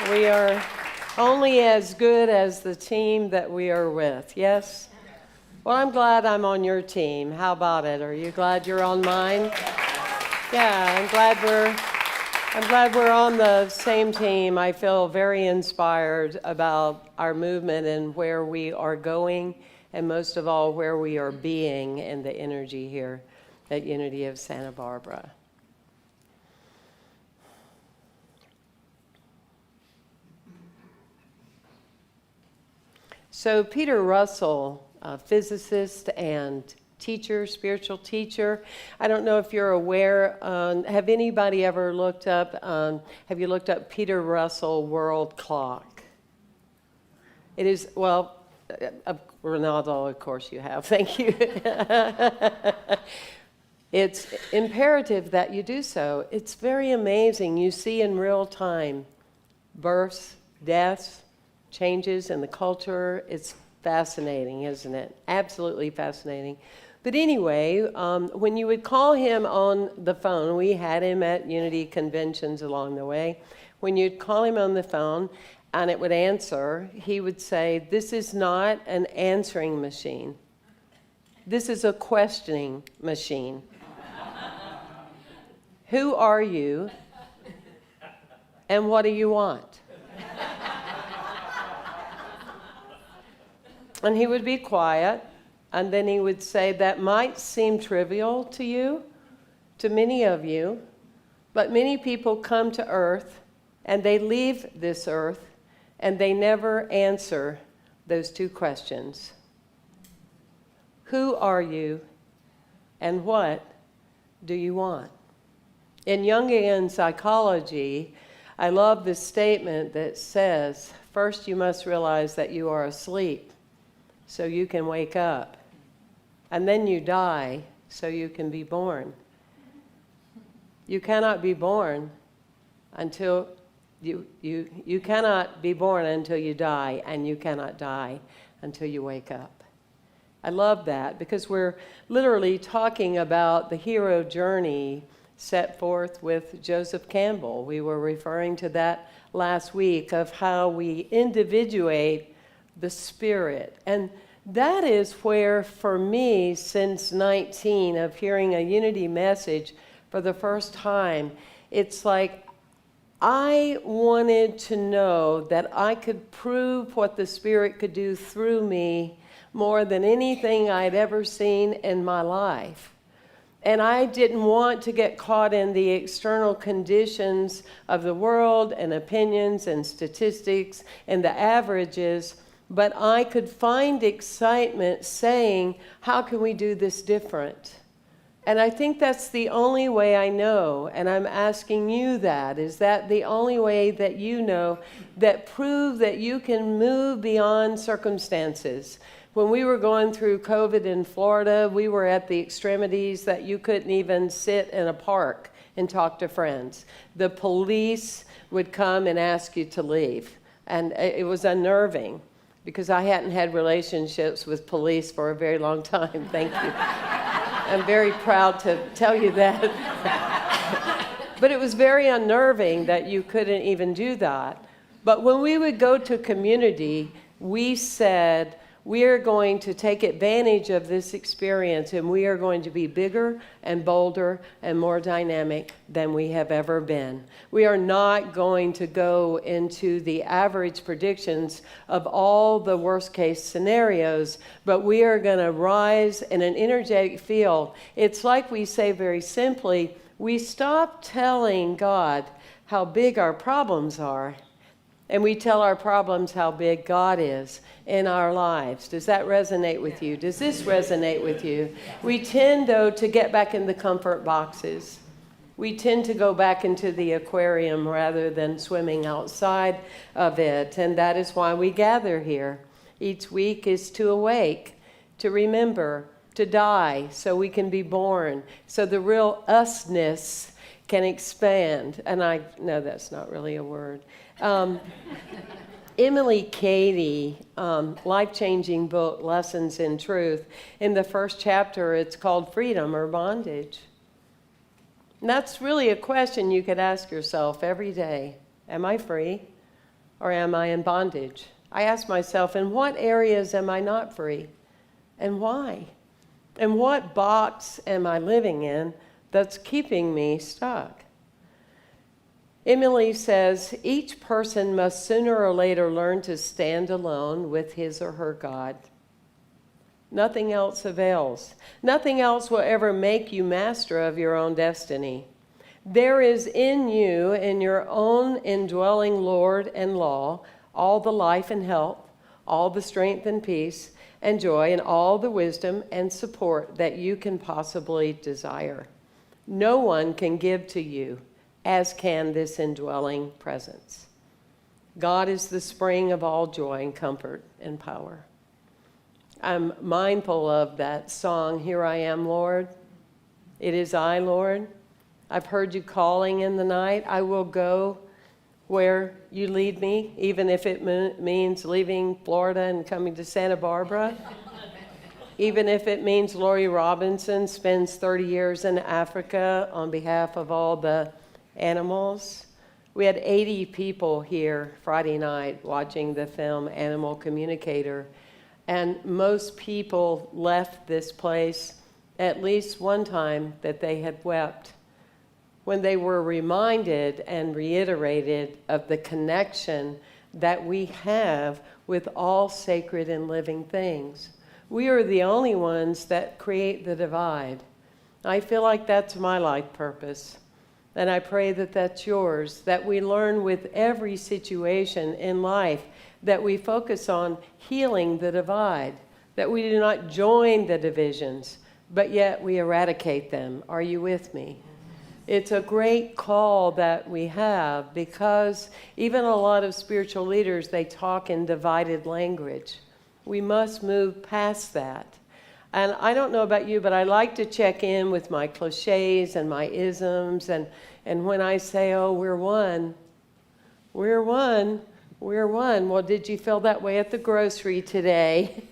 We are only as good as the team that we are with, yes? Well, I'm glad I'm on your team. How about it? Are you glad you're on mine? Yeah, I'm glad we're on the same team. I feel very inspired about our movement and where we are going, and most of all, where we are being in the energy here at Unity of Santa Barbara. So Peter Russell, a physicist and teacher, spiritual teacher. I don't know if you're aware, have anybody ever looked up, have you looked up Peter Russell World Clock? It is, well, Ronaldo, of course you have, thank you. It's imperative that you do so. It's very amazing. You see in real time births, deaths, changes in the culture. It's fascinating, isn't it? Absolutely fascinating. But anyway, when you would call him on the phone, we had him at Unity conventions along the way. When you'd call him on the phone and it would answer, he would say, "This is not an answering machine. This is a questioning machine. Who are you and what do you want?" And he would be quiet, and then he would say, "That might seem trivial to you, to many of you, but many people come to earth, and they leave this earth, and they never answer those two questions. Who are you, and what do you want?" In Jungian psychology, I love this statement that says, first you must realize that you are asleep, so you can wake up. And then you die, so you can be born. You cannot be born until you cannot be born until you die, and you cannot die until you wake up. I love that because we're literally talking about the hero journey set forth with Joseph Campbell. We were referring to that last week of how we individuate the spirit. And that is where, for me, since 19, of hearing a unity message for the first time, it's like I wanted to know that I could prove what the Spirit could do through me more than anything I'd ever seen in my life. And I didn't want to get caught in the external conditions of the world and opinions and statistics and the averages, but I could find excitement saying, how can we do this different? And I think that's the only way I know, and I'm asking you that. Is that the only way that you know that prove that you can move beyond circumstances? When we were going through COVID in Florida, we were at the extremities that you couldn't even sit in a park and talk to friends. The police would come and ask you to leave, and it was unnerving because I hadn't had relationships with police for a very long time. Thank you. I'm very proud to tell you that. But it was very unnerving that you couldn't even do that. But when we would go to community, we said, we are going to take advantage of this experience, and we are going to be bigger and bolder and more dynamic than we have ever been. We are not going to go into the average predictions of all the worst case scenarios, but we are going to rise in an energetic field. It's like we say very simply, we stop telling God how big our problems are, and we tell our problems how big God is in our lives. Does that resonate with you? Does this resonate with you? We tend, though, to get back in the comfort boxes. We tend to go back into the aquarium rather than swimming outside of it. And that is why we gather here. Each week is to awake, to remember, to die, so we can be born, so the real usness can expand. And I know that's not really a word. Emily Cady, life-changing book, Lessons in Truth. In the first chapter, it's called Freedom or Bondage. And that's really a question you could ask yourself every day. Am I free? or am I in bondage? I ask myself, in what areas am I not free? And why? And what box am I living in that's keeping me stuck? Emily says, each person must sooner or later learn to stand alone with his or her God. Nothing else avails. Nothing else will ever make you master of your own destiny. There is in you, in your own indwelling Lord and law, all the life and health, all the strength and peace and joy, and all the wisdom and support that you can possibly desire. No one can give to you as can this indwelling presence. God is the spring of all joy and comfort and power. I'm mindful of that song, Here I Am, Lord. It is I, Lord. I've heard you calling in the night. I will go where you lead me, even if it means leaving Florida and coming to Santa Barbara. Even if it means Lori Robinson spends 30 years in Africa on behalf of all the animals. We had 80 people here Friday night watching the film Animal Communicator. And most people left this place at least one time that they had wept when they were reminded and reiterated of the connection that we have with all sacred and living things. We are the only ones that create the divide. I feel like that's my life purpose. And I pray that that's yours, that we learn with every situation in life that we focus on healing the divide, that we do not join the divisions, but yet we eradicate them. Are you with me? It's a great call that we have, because even a lot of spiritual leaders, they talk in divided language. We must move past that. And I don't know about you, but I like to check in with my cliches and my isms. And when I say, oh, we're one, we're one. Well, did you feel that way at the grocery today?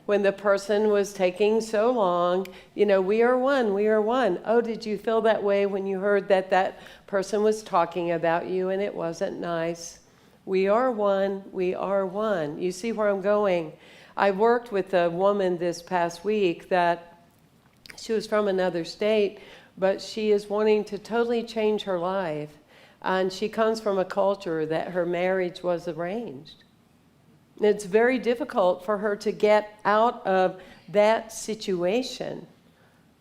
When the person was taking so long, we are one, we are one. Oh, did you feel that way when you heard that that person was talking about you and it wasn't nice? We are one, we are one. You see where I'm going? I worked with a woman this past week that she was from another state, but she is wanting to totally change her life. And she comes from a culture that her marriage was arranged. It's very difficult for her to get out of that situation.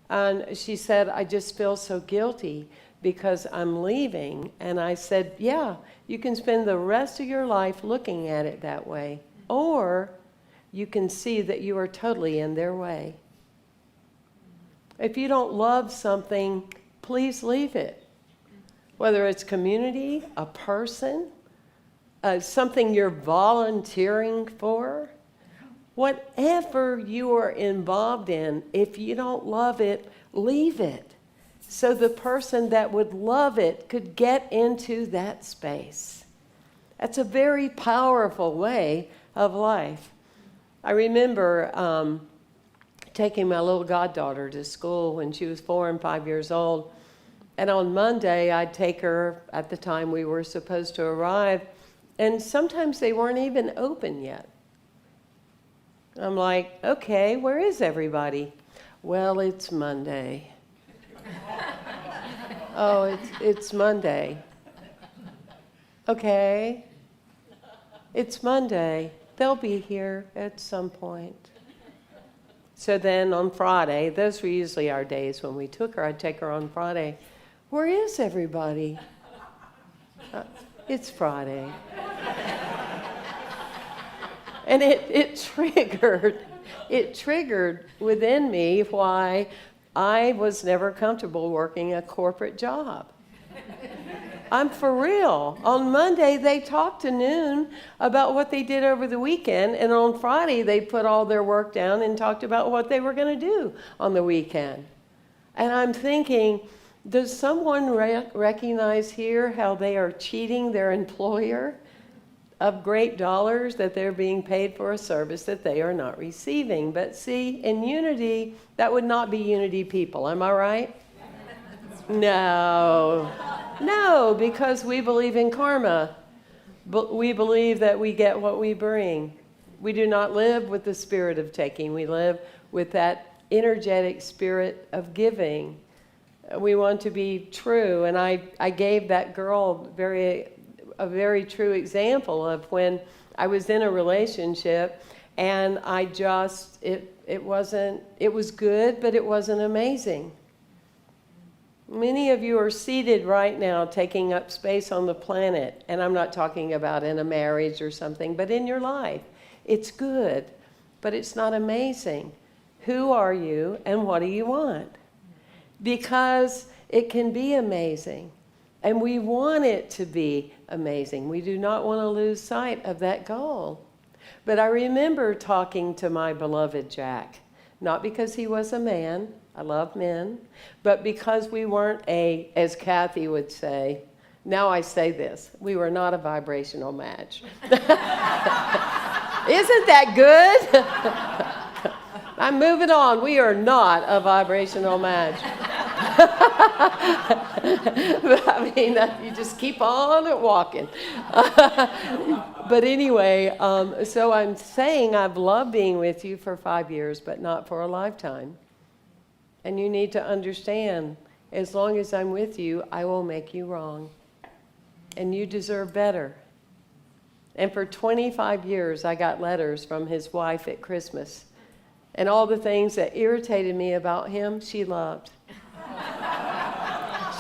And she said, I just feel so guilty because I'm leaving. And I said, yeah, you can spend the rest of your life looking at it that way. Or you can see that you are totally in their way. If you don't love something, please leave it. Whether it's community, a person, something you're volunteering for, whatever you are involved in, if you don't love it, leave it. So the person that would love it could get into that space. That's a very powerful way of life. I remember taking my little goddaughter to school when she was 4 and 5 years old. And on Monday, I'd take her at the time we were supposed to arrive. And sometimes they weren't even open yet. I'm like, okay, where is everybody? Well, it's Monday. Oh, it's Monday. Okay. It's Monday. They'll be here at some point. So then on Friday, those were usually our days when we took her. I'd take her on Friday. Where is everybody? It's Friday. And it triggered within me why I was never comfortable working a corporate job. I'm for real. On Monday, they talked to noon about what they did over the weekend, and on Friday, they put all their work down and talked about what they were going to do on the weekend. And I'm thinking, does someone recognize here how they are cheating their employer of great dollars that they're being paid for a service that they are not receiving? But see, in unity, that would not be unity people. Am I right? No, because we believe in karma. But we believe that we get what we bring. We do not live with the spirit of taking. We live with that energetic spirit of giving. We want to be true. And I gave that girl a very true example of when I was in a relationship and it was good, but it wasn't amazing. Many of you are seated right now taking up space on the planet, and I'm not talking about in a marriage or something, but in your life. It's good, but it's not amazing. Who are you and what do you want? Because it can be amazing, and we want it to be amazing. We do not want to lose sight of that goal. But I remember talking to my beloved Jack, not because he was a man, I love men, but because we weren't as Kathy would say, now I say this, we were not a vibrational match. Isn't that good? I'm moving on. We are not a vibrational match. But I mean, you just keep on walking. But anyway, so I'm saying I've loved being with you for 5 years, but not for a lifetime. And you need to understand, as long as I'm with you, I will make you wrong. And you deserve better. And for 25 years, I got letters from his wife at Christmas. And all the things that irritated me about him, she loved.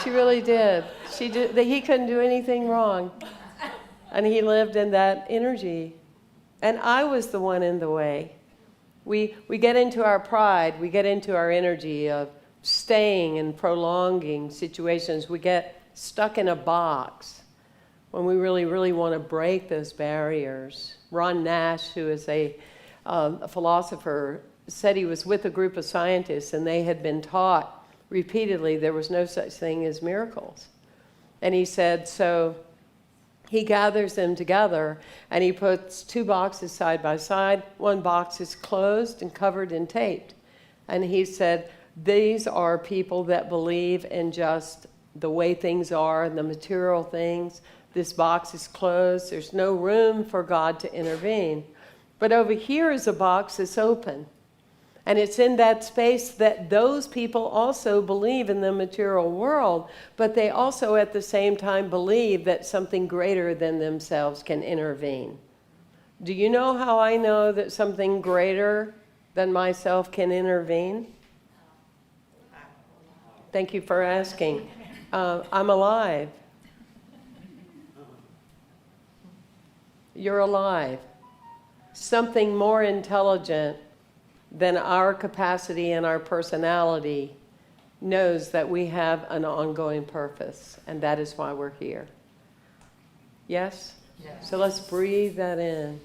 She really did. He couldn't do anything wrong. And he lived in that energy. And I was the one in the way. We get into our pride. We get into our energy of staying and prolonging situations. We get stuck in a box when we really, really want to break those barriers. Ron Nash, who is a philosopher, said he was with a group of scientists and they had been taught repeatedly there was no such thing as miracles. And he said, so he gathers them together and he puts 2 boxes side by side. One box is closed and covered and taped. And he said, these are people that believe in just the way things are, the material things. This box is closed. There's no room for God to intervene. But over here is a box that's open. And it's in that space that those people also believe in the material world, but they also at the same time believe that something greater than themselves can intervene. Do you know how I know that something greater than myself can intervene? Thank you for asking. I'm alive. You're alive. Something more intelligent than our capacity and our personality knows that we have an ongoing purpose, and that is why we're here. Yes? Yes. So let's breathe that in.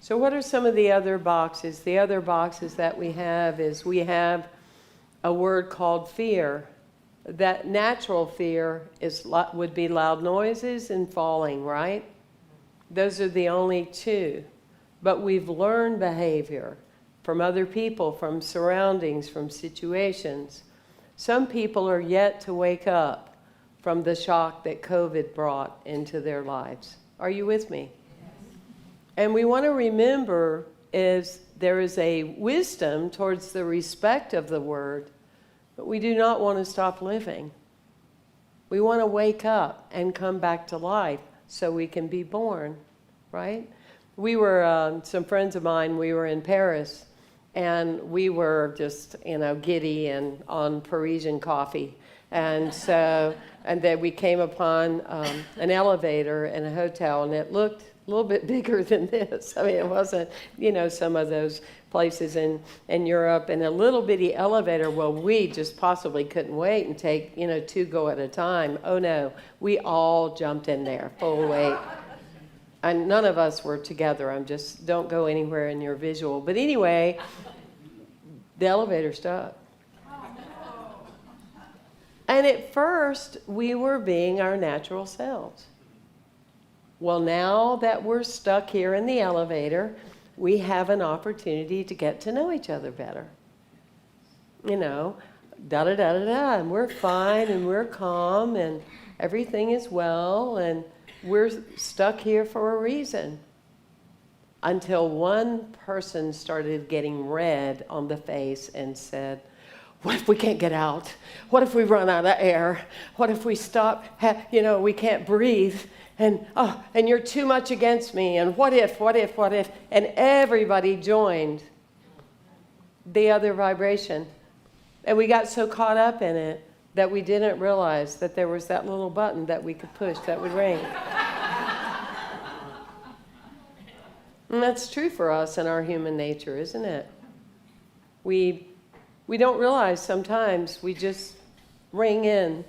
So what are some of the other boxes? The other boxes that we have is we have a word called fear. That natural fear would be loud noises and falling, right? Those are the only 2. But we've learned behavior from other people, from surroundings, from situations. Some people are yet to wake up from the shock that COVID brought into their lives. Are you with me? Yes. And we want to remember there is a wisdom towards the respect of the word, but we do not want to stop living. We want to wake up and come back to life so we can be born, right? We were, some friends of mine, we were in Paris, and we were just, giddy and on Parisian coffee. And then we came upon an elevator in a hotel, and it looked a little bit bigger than this. I mean, it wasn't, some of those places in Europe, and a little bitty elevator. Well, we just possibly couldn't wait and take, 2 go at a time. Oh no, we all jumped in there, full weight. And none of us were together. Don't go anywhere in your visual. But anyway, the elevator stopped. And at first, we were being our natural selves. Well, now that we're stuck here in the elevator, we have an opportunity to get to know each other better. Da-da-da-da-da, and we're fine, and we're calm, and everything is well, and we're stuck here for a reason. Until one person started getting red on the face and said, what if we can't get out? What if we run out of air? What if we stop, we can't breathe? And you're too much against me. And what if? And everybody joined the other vibration. And we got so caught up in it that we didn't realize that there was that little button that we could push that would ring. And that's true for us and our human nature, isn't it? We don't realize sometimes we just ring in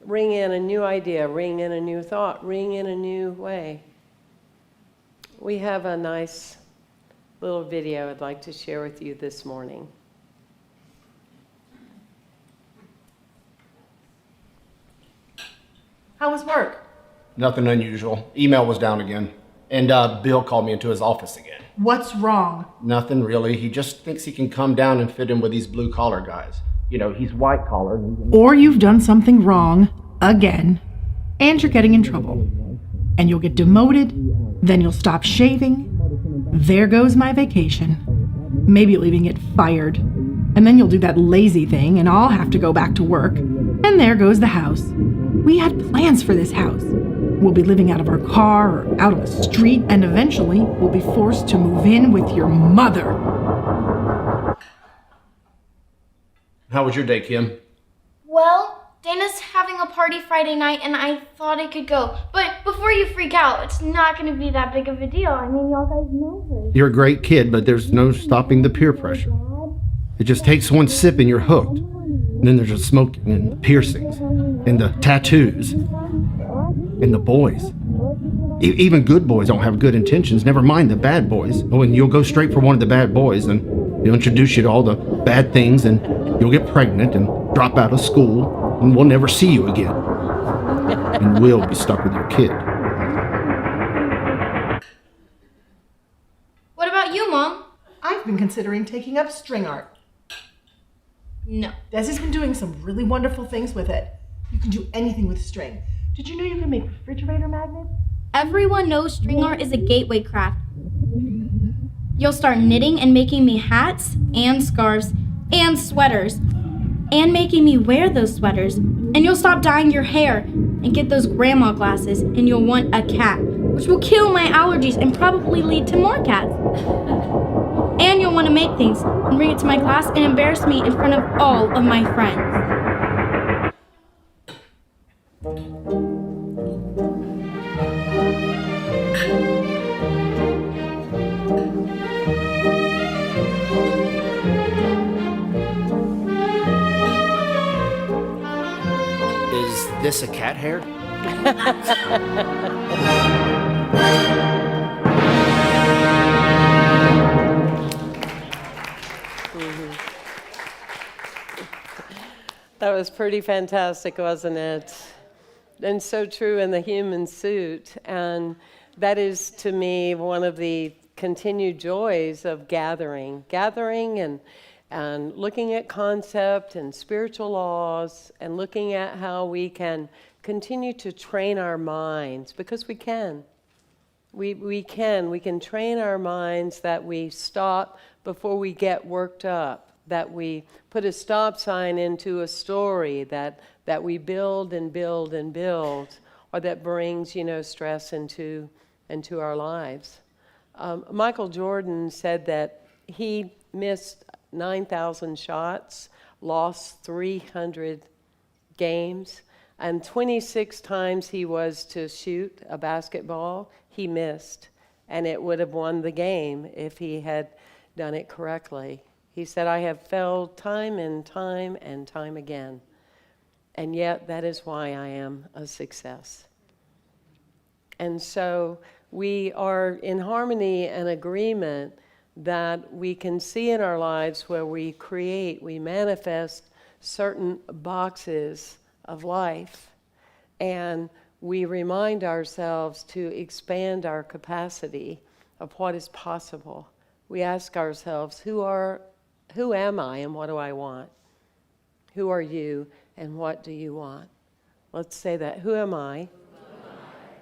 a new idea, ring in a new thought, ring in a new way. We have a nice little video I'd like to share with you this morning. How was work? Nothing unusual. Email was down again. And Bill called me into his office again. What's wrong? Nothing really. He just thinks he can come down and fit in with these blue collar guys. You know, he's white collar. Or you've done something wrong again, and you're getting in trouble. And you'll get demoted, then you'll stop shaving. There goes my vacation. Maybe you'll even get fired. And then you'll do that lazy thing, and I'll have to go back to work. And there goes the house. We had plans for this house. We'll be living out of our car or out on the street, and eventually we'll be forced to move in with your mother. How was your day, Kim? Well, Dana's having a party Friday night, and I thought I could go. But before you freak out, it's not going to be that big of a deal. I mean, y'all guys know her. You're a great kid, but there's no stopping the peer pressure. It just takes one sip and you're hooked. And then there's the smoking and the piercings and the tattoos. And the boys. Even good boys don't have good intentions, never mind the bad boys. Oh, and you'll go straight for one of the bad boys, and they'll introduce you to all the bad things, and you'll get pregnant and drop out of school, and we'll never see you again. And we'll be stuck with your kid. What about you, Mom? I've been considering taking up string art. No. Desi's been doing some really wonderful things with it. You can do anything with string. Did you know you can make refrigerator magnets? Everyone knows string art is a gateway craft. You'll start knitting and making me hats and scarves and sweaters and making me wear those sweaters. And you'll stop dyeing your hair and get those grandma glasses, and you'll want a cat, which will kill my allergies and probably lead to more cats. And you'll want to make things and bring it to my class and embarrass me in front of all of my friends. Is this a cat hair? That was pretty fantastic, wasn't it? And so true in the human suit. And that is, to me, one of the continued joys of gathering and looking at concept and spiritual laws and looking at how we can continue to train our minds, because we can. We can train our minds that we stop before we get worked up, that we put a stop sign into a story, that we build and build and build, or that brings, stress into our lives. Michael Jordan said that he missed 9,000 shots, lost 300 games, and 26 times he was to shoot a basketball, he missed, and it would have won the game if he had done it correctly. He said, I have failed time and time and time again, and yet that is why I am a success. And so we are in harmony and agreement that we can see in our lives where we manifest certain boxes of life, and we remind ourselves to expand our capacity of what is possible. We ask ourselves, who am I and what do I want? Who are you and what do you want? Let's say that. Who am I?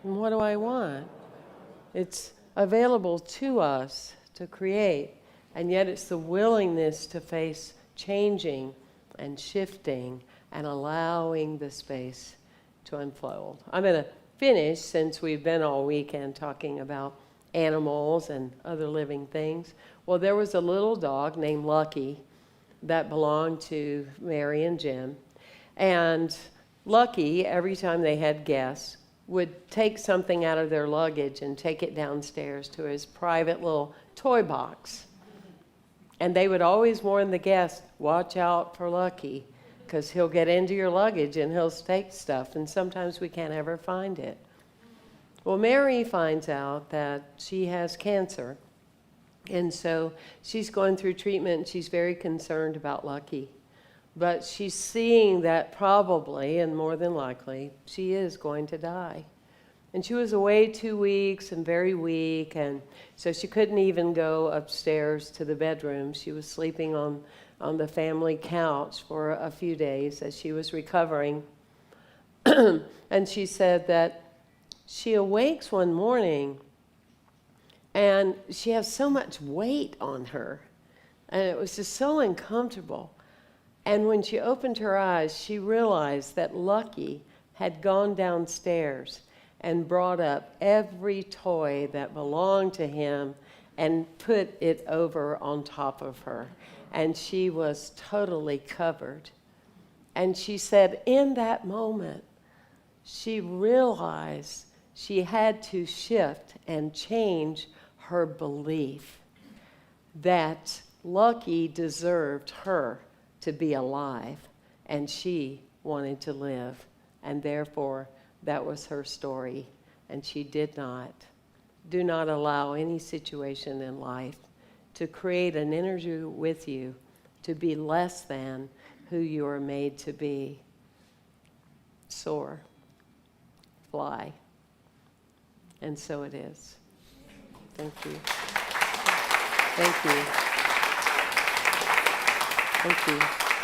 And what do I want? It's available to us to create, and yet it's the willingness to face changing and shifting and allowing the space to unfold. I'm going to finish, since we've been all weekend talking about animals and other living things. Well, there was a little dog named Lucky that belonged to Mary and Jim. And Lucky, every time they had guests, would take something out of their luggage and take it downstairs to his private little toy box. And they would always warn the guests, watch out for Lucky, because he'll get into your luggage and he'll take stuff, and sometimes we can't ever find it. Well, Mary finds out that she has cancer, and so she's going through treatment, and she's very concerned about Lucky. But she's seeing that probably, and more than likely, she is going to die. And she was away 2 weeks and very weak, and so she couldn't even go upstairs to the bedroom. She was sleeping on the family couch for a few days as she was recovering. And she said that she awakes one morning and she has so much weight on her, and it was just so uncomfortable. And when she opened her eyes, she realized that Lucky had gone downstairs and brought up every toy that belonged to him and put it over on top of her. And she was totally covered. And she said in that moment, she realized she had to shift and change her belief that Lucky deserved her to be alive, and she wanted to live. And therefore, that was her story, and she did not. Do not allow any situation in life to create an energy with you to be less than who you are made to be. Soar, fly, and so it is. Thank you. Thank you. Thank you.